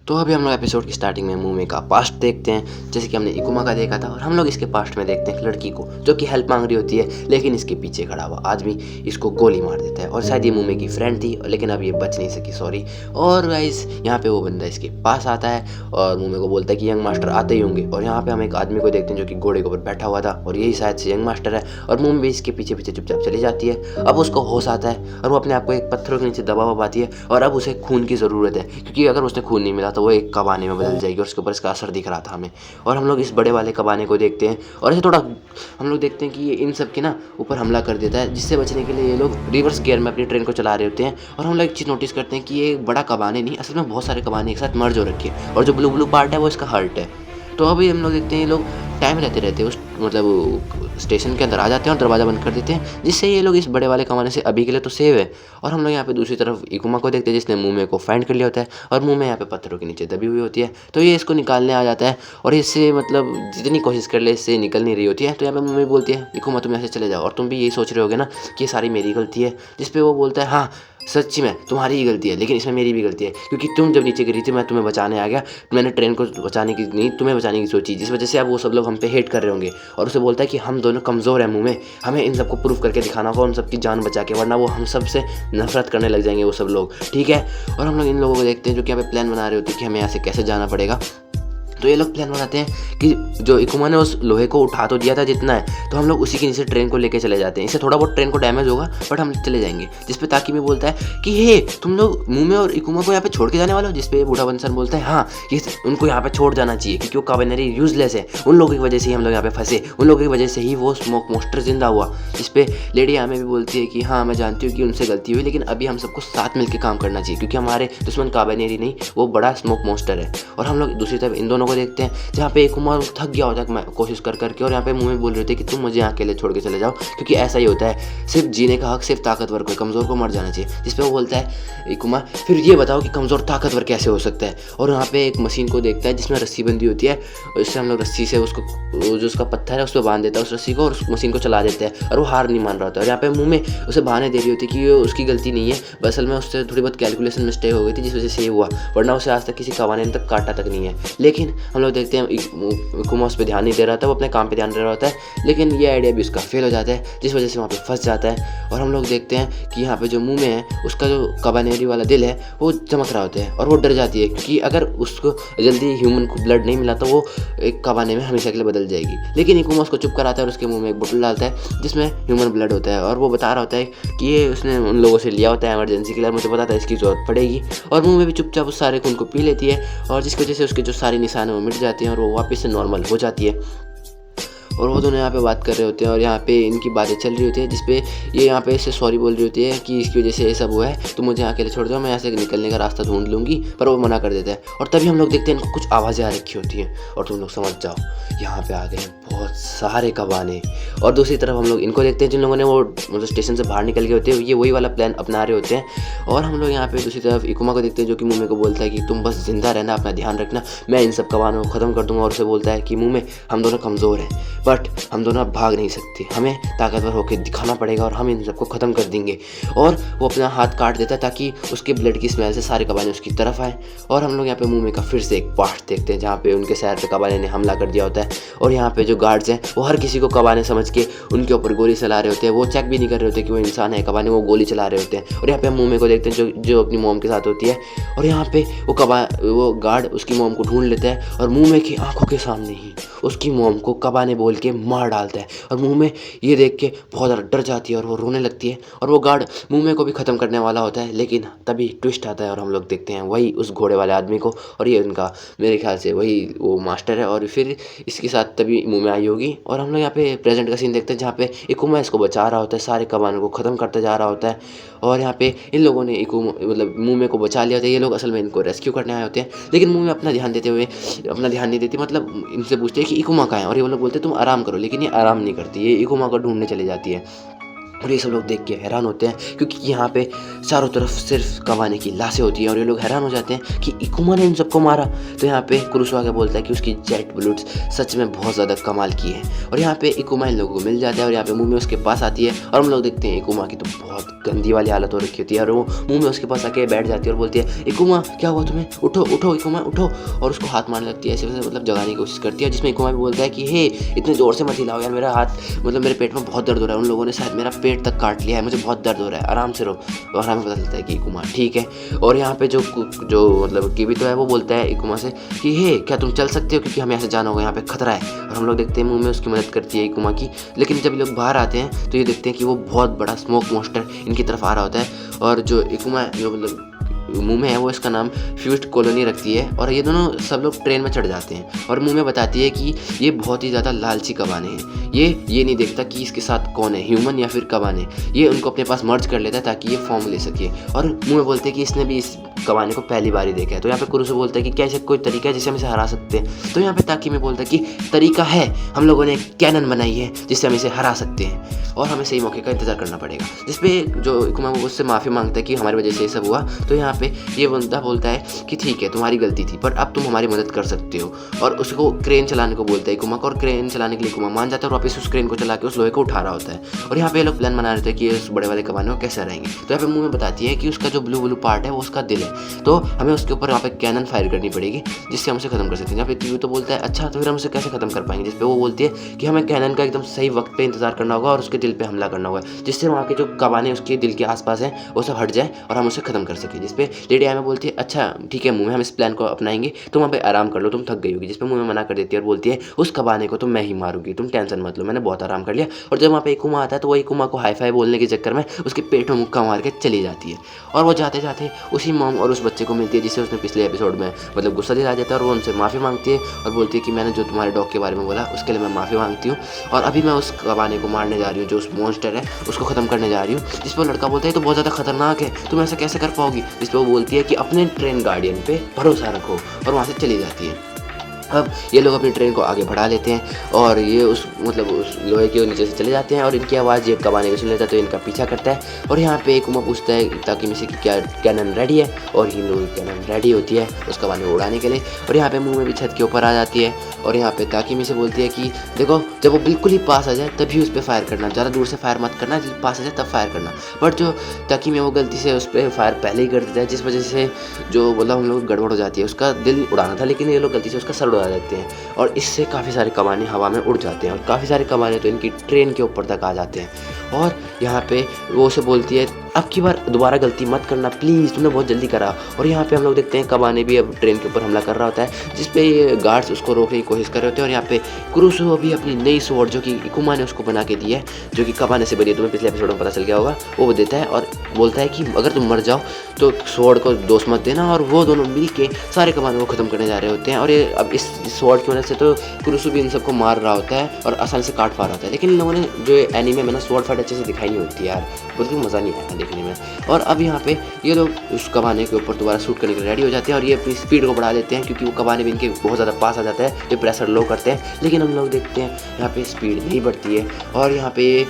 तो अभी हम लोग एपिसोड की स्टार्टिंग में मूमे का पास्ट देखते हैं, जैसे कि हमने इकुमा का देखा था। और हम लोग इसके पास्ट में देखते हैं एक लड़की को जो कि हेल्प मांग रही होती है, लेकिन इसके पीछे खड़ा हुआ आदमी इसको गोली मार देता है। और शायद ये मूमे की फ्रेंड थी, लेकिन अब ये बच नहीं सकी, सॉरी। और गाइस यहाँ पे वो बंदा इसके पास आता है और मूमे को बोलता है कि यंग मास्टर आते ही होंगे। और यहाँ पे हम एक आदमी को देखते हैं जो कि घोड़े के ऊपर बैठा हुआ था, और यही शायद से यंग मास्टर है। और मूमे भी इसके पीछे पीछे चुपचाप चली जाती है। अब उसको होश आता है और वो अपने आप को एक पत्थरों के नीचे दबा पाती है। और अब उसे खून की ज़रूरत है, क्योंकि अगर उसने खून नहीं मिला तो वो एक कबाने में बदल जाएगी, और उसके ऊपर इसका असर दिख रहा था हमें। और हम लोग इस बड़े वाले कबाने को देखते हैं, और ऐसे थोड़ा हम लोग देखते हैं कि ये इन सब के ना ऊपर हमला कर देता है, जिससे बचने के लिए ये लोग रिवर्स गियर में अपनी ट्रेन को चला रहे होते हैं। और हम लोग एक चीज़ नोटिस करते हैं कि ये बड़ा कबाने नहीं, असल में बहुत सारे कबाने एक साथ मर्ज हो रखे हैं, और जो ब्लू ब्लू पार्ट है वो इसका हर्ट है। तो अभी हम लोग देखते हैं ये लोग टाइम रहते रहते उस मतलब स्टेशन के अंदर आ जाते हैं और दरवाज़ा बंद कर देते हैं, जिससे ये लोग इस बड़े वाले कमाने से अभी के लिए तो सेव है। और हम लोग यहाँ पे दूसरी तरफ इकुमा को देखते हैं, जिसने मूमे को फाइंड कर लिया होता है, और मूमे यहाँ पे पत्थरों के नीचे दबी हुई होती है। तो ये इसको निकालने आ जाता है, और इससे मतलब जितनी कोशिश कर ले इससे निकल नहीं रही होती है। तो यहाँ पे मूमे बोलती है, इकुमा तुम यहाँ से चले जाओ, और तुम भी यही सोच रहे होगे ना कि ये सारी मेरी गलती है। जिसपे वो बोलता है, हाँ सच्ची में तुम्हारी ही गलती है, लेकिन इसमें मेरी भी गलती है, क्योंकि तुम जब नीचे गिरी थी मैं तुम्हें बचाने आ गया, मैंने ट्रेन को बचाने की नहीं तुम्हें बचाने की सोची, जिस वजह से अब वो सब लोग हम पे हेट कर रहे होंगे। और उसे बोलता है कि हम दोनों कमज़ोर हैं मुँह में, हमें इन सबको प्रूफ करके दिखाना होगा, उन सबकी जान बचा के, वरना वो हम सब से नफरत करने लग जाएंगे वो सब लोग, ठीक है। और हम लोग इन लोगों को देखते हैं जो कि यहाँ पे प्लान बना रहे होते हैं कि हमें यहाँ से कैसे जाना पड़ेगा। तो ये लोग प्लान बनाते हैं कि जो इकुमा ने उस लोहे को उठा तो दिया था जितना है, तो हम लोग उसी के नीचे ट्रेन को लेके चले जाते हैं। इससे थोड़ा बहुत ट्रेन को डैमेज होगा, बट हम चले जाएंगे। जिस पे ताकि में बोलता है कि हे तुम लोग मुँह और इकुमा को यहाँ पे छोड़ के जाने वाले हो। जिस पे बूढ़ा बंसर बोलता है, हाँ ये उनको यहाँ पे छोड़ जाना चाहिए, क्योंकि वो काबिनरी यूजलेस है, उन लोगों की वजह से ही हम लोग यहाँ पे फंसे, उन लोगों की वजह से ही वो स्मोक मोस्टर जिंदा हुआ। जिस पे लेडी हमें भी बोलती है कि हाँ मैं जानती हूँ कि उनसे गलती हुई, लेकिन अभी हम सबको साथ मिलकर काम करना चाहिए, क्योंकि हमारे दुश्मन काबिनरी नहीं, वो बड़ा स्मोक मोस्टर है। और हम लोग दूसरी तरफ इन दोनों को देखते हैं, जहाँ पे इकुमा थक गया होता है कोशिश कर करके, और यहाँ पे मुँह में बोल रहे थे कि तुम मुझे यहाँ अकेले छोड़ के चले जाओ, क्योंकि ऐसा ही होता है, सिर्फ जीने का हक सिर्फ ताकतवर को, कमज़ोर को मर जाना चाहिए। जिस पे वो बोलता है इकुमा फिर ये बताओ कि कमज़ोर ताकतवर कैसे हो सकता है। और यहाँ पे एक मशीन को देखता है जिसमें रस्सी बंधी होती है, और इससे हम लोग रस्सी से उसको जो उसका पत्थर है उस पर बांध देता है उस रस्सी को, और उस मशीन को चला देते हैं, और वो हार नहीं मान रहा होता। और यहाँ पे मुँह में उसे बहाने दे रही होती है कि ये उसकी गलती नहीं है, बस असल में उससे थोड़ी बहुत कैलकुलेशन मिस्टेक हो गई थी, जिस वजह से ये हुआ, वरना उसे आज तक किसी कवाने ने तक काटा तक नहीं है। लेकिन हम लोग देखते हैं इकुमा उस पर ध्यान नहीं दे रहा था, वो अपने काम पे ध्यान दे रहा होता है, लेकिन ये आइडिया भी उसका फेल हो जाता है, जिस वजह से वहाँ पे फंस जाता है। और हम लोग देखते हैं कि यहाँ पे जो मुँह में है उसका जो कबानेरी वाला दिल है वो चमक रहा होता है, और वो डर जाती है, क्योंकि अगर उसको जल्दी ह्यूमन को ब्लड नहीं मिला तो वो एक कबाने में हमेशा के लिए बदल जाएगी। लेकिन इकुमा उसको चुप कराता है और उसके मुँह में एक बोतल डालता है जिसमें ह्यूमन ब्लड होता है, और वो बता रहा होता है कि ये उसने उन लोगों से लिया होता है इमरजेंसी के लिए, मुझे पता था इसकी ज़रूरत पड़ेगी। और मुँह में भी चुपचाप उस सारे खून को पी लेती है, और जिसकी वजह से उसके जो सारे निशान है वो मिट जाते हैं, और वो वापस से नॉर्मल हो जाती है। और वो दोनों यहाँ पे बात कर रहे होते हैं, और यहाँ पे इनकी बातें चल रही होती है, जिसपे ये यहाँ पे इससे सॉरी बोल रही होती है कि इसकी वजह से ये सब हुआ है, तो मुझे यहाँ अकेले छोड़ दो, मैं यहाँ से निकलने का रास्ता ढूंढ लूँगी। पर वो मना कर देता है, और तभी हम लोग देखते हैं इनको कुछ आवाज़ें आ रखी होती हैं, और तुम लोग समझ जाओ यहाँ पे आ गए हैं बहुत सारे कबाने। और दूसरी तरफ हम लोग इनको देखते हैं जिन लोगों ने वो मतलब स्टेशन से बाहर निकल गए होते हैं, ये वही वाला प्लान अपना रहे होते हैं। और हम लोग यहाँ पे दूसरी तरफ इकुमा को देखते हैं जो कि मुँह को बोलता है कि तुम बस जिंदा रहना, अपना ध्यान रखना, मैं इन सब कबानों को ख़त्म कर दूंगा। और उसे बोलता है कि मुँह में हम दोनों कमज़ोर हैं, बट हम दोनों भाग नहीं सकते, हमें ताकतवर होकर दिखाना पड़ेगा, और हम इन सबको ख़त्म कर देंगे। और वो अपना हाथ काट देता है ताकि उसके ब्लड की स्मेल से सारे कबाने उसकी तरफ आए। और हम लोग यहाँ पे मुँह का फिर से एक पार्ट देखते हैं जहाँ पे उनके शहर पे कबाने ने हमला कर दिया होता है, और यहाँ पे जो गार्ड्स हैं वो हर किसी को कबाने समझ के उनके ऊपर गोली चला रहे होते हैं। वो चेक भी नहीं कर रहे होते कि वो इंसान है कबाने, वो गोली चला रहे होते हैं। और यहाँ पे हम मुँह को देखते हैं जो अपनी मोम के साथ होती है, और यहाँ पे वो गार्ड उसकी मोम को ढूंढ लेता है, और मुँह की आंखों के सामने ही उसकी मोम को कबाने बोल के मार डालता है। और मुँह में ये देख के बहुत ज़्यादा डर जाती है और वो रोने लगती है, और वो गार्ड मुँह को भी ख़त्म करने वाला होता है, लेकिन तभी ट्विस्ट आता है और हम लोग देखते हैं वही उस घोड़े वाले आदमी को, और ये उनका मेरे ख्याल से वही वो मास्टर है, और फिर इसके साथ तभी मुँह आई होगी। और हम लोग यहाँ पे प्रेजेंट का सीन देखते हैं जहाँ पे इकुमा इसको बचा रहा होता है, सारे कबानों को ख़त्म करते जा रहा होता है, और यहाँ पे इन लोगों ने इकुमा मतलब मुँह को बचा लिया होता है। ये लोग असल में इनको रेस्क्यू करने आए होते हैं, लेकिन मुँह अपना ध्यान नहीं देती, मतलब इनसे पूछते हैं कि इकुमा कहाँ है, और ये लोग बोलते हैं तुम आराम करो, लेकिन ये आराम नहीं करती, ये इकुमा को ढूंढने चली जाती है। और ये सब लोग देख के हैरान होते हैं क्योंकि यहाँ पे चारों तरफ सिर्फ कवाने की लाशें होती हैं और ये लोग हैरान हो जाते हैं कि इकुमा ने इन सबको मारा। तो यहाँ पे कुरुसो आगे बोलता है कि उसकी जेट बुलेट्स सच में बहुत ज़्यादा कमाल की है। और यहाँ पे इकुमा इन लोगों को मिल जाता है और यहाँ पे मुंह में उसके पास आती है और हम लोग देखते हैं इकुमा की तो बहुत गंदी वाली हालत हो रखी होती है और वो मुंह में उसके पास आके बैठ जाती है और बोलती है, इकुमा क्या हुआ तुम्हें, उठो उठो इकुमा उठो। और उसको हाथ मारने लगती है, ऐसे वैसे मतलब जगाने की कोशिश करती है, जिसमें इकुमा भी बोलता है कि हे इतने ज़ोर से मत हिलाओ यार, मेरा हाथ मतलब मेरे पेट में बहुत दर्द हो रहा है, उन लोगों ने शायद मेरा पेट तक काट लिया है, मुझे बहुत दर्द हो रहा है, आराम से रहो। और हमें पता चलता है कि इकुमा ठीक है। और यहाँ पे जो मतलब किबितो है वो बोलता है इकुमा से कि हे क्या तुम चल सकते हो, क्योंकि हमें ऐसे जाना होगा, यहाँ पे खतरा है। और हम लोग देखते हैं मुंह में उसकी मदद करती है इकुमा की। लेकिन जब ये लोग बाहर आते हैं तो ये देखते हैं कि वो बहुत बड़ा स्मोक मॉन्स्टर इनकी तरफ आ रहा होता है। और जो इकुमा जो मतलब मुंह में है वो इसका नाम फ्यूज्ड कॉलोनी रखती है। और ये दोनों सब लोग ट्रेन में चढ़ जाते हैं और मुंह में बताती है कि ये बहुत ही ज़्यादा लालची कबाने हैं, ये नहीं देखता कि इसके साथ कौन है, ह्यूमन या फिर कबाने, ये उनको अपने पास मर्ज कर लेता है ताकि ये फॉर्म ले सके। और मुंह में बोलते हैं कि इसने भी इस कबाने को पहली बार ही देखा है। तो यहाँ पे कुरुसो बोलता है कि क्या ऐसा कोई तरीका है जिससे हम इसे हरा सकते हैं। तो यहाँ पे ताकि में बोलता है कि तरीका है, हम लोगों ने एक कैनन बनाई है जिससे हम इसे हरा सकते हैं और हमें सही मौके का इंतजार करना पड़ेगा। जिसपे जो इकुमा वो उससे माफ़ी मांगता है कि हमारी वजह से ये सब हुआ। तो यहाँ पे ये बंदा बोलता है कि ठीक है तुम्हारी गलती थी पर अब तुम हमारी मदद कर सकते हो। और उसको क्रेन चलाने को बोलता है इकुमा को, और क्रेन चलाने के लिए इकुमा मान जाता है और वापस उस क्रेन को चला के उस लोहे को उठा रहा होता है। और यहाँ पे ये लोग प्लान बना रहे थे कि उस बड़े वाले कबाने को कैसे हराएंगे। तो यहाँ पे मुंह में बताती है कि उसका जो ब्लू पार्ट है वो उसका दिल है, तो हमें उसके ऊपर यहाँ पे कैनन फायर करनी पड़ेगी जिससे हम उसे खत्म कर सकते हैं। यहाँ पे टीवी तो बोलता है अच्छा तो फिर हम उसे कैसे खत्म कर पाएंगे। जिसपे वो बोलती है कि हमें कैनन का एकदम सही वक्त पे इंतजार करना होगा और उसके दिल पे हमला करना होगा जिससे वहाँ के जो कबाने उसके दिल के आसपास हैं वो सब हट जाए और हम उसे खत्म कर सकें। जिसपे लेडी आया बोलती है अच्छा ठीक है मुँह में हम इस प्लान को अपनाएंगे, तुम वहाँ पे आराम कर लो, तुम थक गई होगी। जिसपे मुँह में मना कर देती है और बोलती है उस कबाने को तो मैं ही मारूंगी, तुम टेंशन मत लो, मैंने बहुत आराम कर लिया। और जब वहाँ पे इकुमा आता है तो वो इकुमा को हाई फाई बोलने के चक्कर में उसके पेट में मुक्का मार के चली जाती है। और वो जाते जाते उसी मॉम और उस बच्चे को मिलती है जिसे उसने पिछले एपिसोड में मतलब गुस्सा दिला जाता है और वो उनसे माफ़ी मांगती है और बोलती है कि मैंने जो तुम्हारे डॉग के बारे में बोला उसके लिए मैं माफ़ी मांगती हूँ और अभी मैं उस कबाने को मारने जा रही हूँ, जो उस मॉन्स्टर है उसको ख़त्म करने जा रही हूँ। जिस पर लड़का बोलता है तो बहुत ज़्यादा खतरनाक है, तुम ऐसा कैसे कर पाओगी। जिस पर वो बोलती है कि अपने ट्रेन गार्डियन पे भरोसा रखो और वहाँ से चली जाती है। अब ये लोग अपनी ट्रेन को आगे बढ़ा लेते हैं और ये उस मतलब उस लोहे के नीचे से चले जाते हैं और इनकी आवाज़ ये कबाने को सुन लेता है तो इनका पीछा करता है। और यहाँ पे इकुमा पूछता है ताकि में से कि क्या कैनन रेडी है, और ही लोग कैनन रेडी होती है उस कबाने को उड़ाने के लिए। और यहाँ पे मुंह में भी छत के ऊपर आ जाती है और यहाँ पे ताकि में से बोलती है कि देखो जब वो बिल्कुल ही पास आ जाए तभी उस पर फायर करना, ज़्यादा दूर से फायर मत करना, जब पास आ जाए तब फायर करना। बट जो ताकि में वो गलती से उस पर फायर पहले ही कर देता है जिस वजह से जो मतलब हम लोग गड़बड़ हो जाती है। उसका दिल उड़ाना था लेकिन ये लोग गलती से उसका सर उड़ा देते हैं और इससे काफ़ी सारे कबाने हवा में उड़ जाते हैं और काफ़ी सारे कबाने तो इनकी ट्रेन के ऊपर तक आ जाते हैं। और यहाँ पे वो उसे बोलती है अब की बार दोबारा गलती मत करना प्लीज़, तुमने बहुत जल्दी करा। और यहाँ पे हम लोग देखते हैं कबाने भी अब ट्रेन के ऊपर हमला कर रहा होता है जिसपे ये गार्ड्स उसको रोकने की कोशिश कर रहे होते हैं। और यहाँ पे कुरुसो भी अपनी नई स्वॉर्ड जो कि इकुमा ने उसको बना के दी है, जो कि कबाने से बनी है, तुम्हें पिछले एपिसोड में पता चल गया होगा, वो देता है और बोलता है कि अगर तुम मर जाओ तो स्वॉर्ड को दोष मत देना। और वो दोनों मिल के सारे कबानों को ख़त्म करने जा रहे होते हैं। और ये अब इस स्वॉर्ड की मदद से तो कुरुसो भी इन सबको मार रहा होता है और आसानी से काट पा रहा होता है। लेकिन इन लोगों ने जो एनीमे में ना स्वॉर्ड फाइट अच्छे से दिखाई नहीं होती यार, बिल्कुल मज़ा नहीं आया देखने में। और अब यहाँ पे ये लोग उस कबाने के ऊपर दोबारा शूट करने के लिए रेडी हो जाते हैं और ये अपनी स्पीड को बढ़ा देते हैं क्योंकि वो कबाने भी इनके बहुत ज़्यादा पास आ जाता है, ये प्रेशर लो करते हैं। लेकिन हम लोग देखते हैं यहाँ पे स्पीड नहीं बढ़ती है और यहाँ पे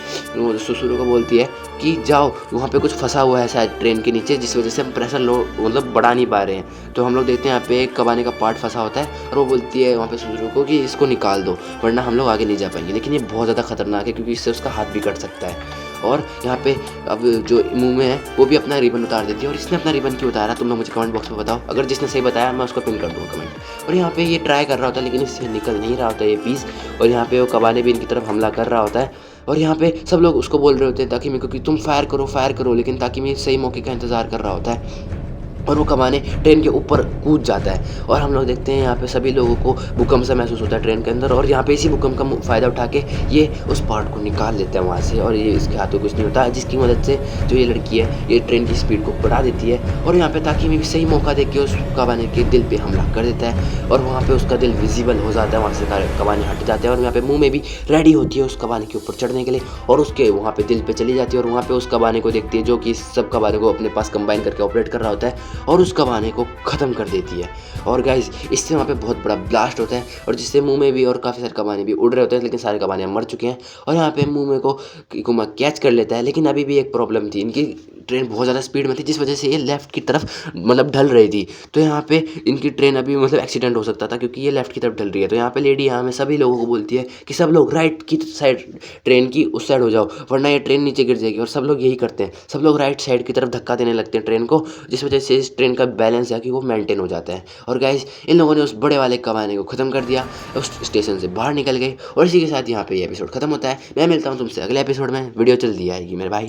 सुसुरु को बोलती है कि जाओ वहाँ पे कुछ फंसा हुआ है शायद ट्रेन के नीचे जिस वजह से हम प्रेशर लो मतलब बढ़ा नहीं पा रहे हैं। तो हम लोग देखते हैं यहाँ पे कबाने का पार्ट फंसा होता है और वो बोलती है वहाँ पे सुसुरु को कि इसको निकाल दो वरना हम लोग आगे नहीं जा पाएंगे। लेकिन ये बहुत ज़्यादा खतरनाक है क्योंकि इससे उसका हाथ भी कट सकता है। और यहाँ पे अब जो मुंह में है वो भी अपना रिबन उतार देती है। और इसने अपना रिबन क्यों उतारा तुम लोग मुझे कमेंट बॉक्स में बताओ, अगर जिसने सही बताया मैं उसको पिन कर दूँगा कमेंट। और यहाँ पे ये ट्राई कर रहा होता है लेकिन इससे निकल नहीं रहा होता ये पीस। और यहाँ पे वो कबाने भी इनकी तरफ हमला कर रहा होता है और यहाँ पे सब लोग उसको बोल रहे होते हैं ताकि मैं क्योंकि तुम फायर करो, लेकिन ताकि मैं सही मौके का इंतज़ार कर रहा होता है और वो कबाने ट्रेन के ऊपर कूद जाता है। और हम लोग देखते हैं यहाँ पे सभी लोगों को भूकंप सा महसूस होता है ट्रेन के अंदर। और यहाँ पे इसी भूकंप का फ़ायदा उठा के ये उस पार्ट को निकाल लेते हैं वहाँ से और ये इसके हाथों कुछ नहीं होता है, जिसकी मदद से जो ये लड़की है ये ट्रेन की स्पीड को बढ़ा देती है। और यहाँ पे ताकि मैं भी सही मौका दे के उस कबाने के दिल पे हमला कर देता है और वहाँ पे उसका दिल विजिबल हो जाता है, वहाँ से कबाने हट जाते हैं। और यहाँ पे मुँह में भी रेडी होती है उस कबाने के ऊपर चढ़ने के लिए और उसके वहाँ पे दिल पे चली जाती है और वहाँ पे उस कबाने को देखती है जो कि सब कबाने को अपने पास कंबाइन करके ऑपरेट कर रहा होता है। और उस कबाने को ख़त्म कर देती है। और गाइस इससे वहाँ पे बहुत बड़ा ब्लास्ट होता है और जिससे मुँह भी और काफ़ी सारे कबाने भी उड़ रहे होते हैं, लेकिन सारे कबाने मर चुके हैं। और यहाँ पे मुँह को इकुमा कैच कर लेता है, लेकिन अभी भी एक प्रॉब्लम थी, इनकी ट्रेन बहुत ज़्यादा स्पीड में थी जिस वजह से ये लेफ़्ट की तरफ मतलब ढल रही थी। तो यहाँ पे इनकी ट्रेन अभी मतलब एक्सीडेंट हो सकता था क्योंकि ये लेफ़्ट की तरफ ढल रही है। तो यहाँ पे लेडी यहाँ में सभी लोगों को बोलती है कि सब लोग राइट की साइड, ट्रेन की उस साइड हो जाओ वरना ये ट्रेन नीचे गिर जाएगी। और सब लोग यही करते हैं, सब लोग राइट साइड की तरफ धक्का देने लगते हैं ट्रेन को, जिस वजह से इस ट्रेन का बैलेंस है कि वो मेंटेन हो जाता है। और गाइस इन लोगों ने उस बड़े वाले कबाने को ख़त्म कर दिया, उस स्टेशन से बाहर निकल गए और इसी के साथ यहाँ पे ये एपिसोड खत्म होता है। मैं मिलता हूँ तुमसे अगले एपिसोड में, वीडियो जल्दी आएगी मेरे भाई।